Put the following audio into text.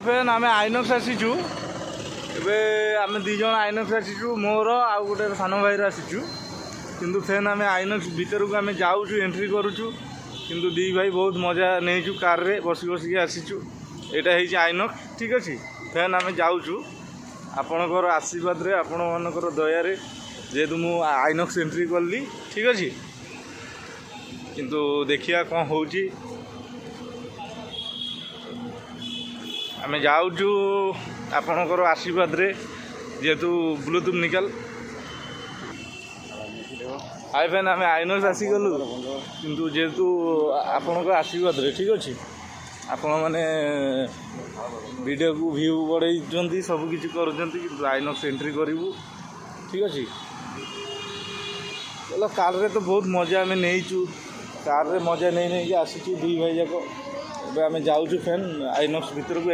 ଫେନ୍ ଆମେ ଆଇନକ୍ସ ଆସିଛୁ। ଏବେ ଆମେ ଦୁଇ ଜଣ ଆଇନକ୍ସ ଆସିଛୁ, ମୋର ଆଉ ଗୋଟେ ସାନ ଭାଇର ଆସିଛୁ। କିନ୍ତୁ ଫେନ୍ ଆମେ ଆଇନକ୍ସ ଭିତରକୁ ଆମେ ଯାଉଛୁ, ଏଣ୍ଟ୍ରି କରୁଛୁ। କିନ୍ତୁ ଦୁଇ ଭାଇ ବହୁତ ମଜା ନେଇଛୁ, କାର୍ରେ ବସି ବସିକି ଆସିଛୁ। ଏଇଟା ହେଇଛି ଆଇନକ୍ସ, ଠିକ୍ ଅଛି। ଫେନ୍ ଆମେ ଯାଉଛୁ ଆପଣଙ୍କର ଆଶୀର୍ବାଦରେ, ଆପଣମାନଙ୍କର ଦୟାରେ, ଯେହେତୁ ମୁଁ ଆଇନକ୍ସ ଏଣ୍ଟ୍ରି କଲି, ଠିକ୍ ଅଛି। କିନ୍ତୁ ଦେଖିବା କ'ଣ ହେଉଛି। ଆମେ ଯାଉଛୁ ଆପଣଙ୍କର ଆଶୀର୍ବାଦରେ, ଯେହେତୁ ବ୍ଲୁଟୁଥ୍ ନିକାଲ। ହାଇ ଫ୍ୟାନ୍ ଆମେ ଆଇନକ୍ସ ଆସିଗଲୁ, କିନ୍ତୁ ଯେହେତୁ ଆପଣଙ୍କ ଆଶୀର୍ବାଦରେ, ଠିକ୍ ଅଛି। ଆପଣମାନେ ଭିଡ଼ିଓକୁ ଭିୟୁ ବଢ଼େଇଛନ୍ତି, ସବୁକିଛି କରୁଛନ୍ତି, କିନ୍ତୁ ଆଇନକ୍ସ ଏଣ୍ଟ୍ରି କରିବୁ, ଠିକ୍ ଅଛି। ଚାଲ, କାର୍ରେ ତ ବହୁତ ମଜା ଆମେ ନେଇଛୁ, କାର୍ରେ ମଜା ନେଇକି ଆସିଛୁ ଦୁଇ ଭାଇ ଯାକ। ଏବେ ଆମେ ଯାଉଛୁ ଫ୍ୟାନ୍ ଆଇନକ୍ସ ଭିତରକୁ।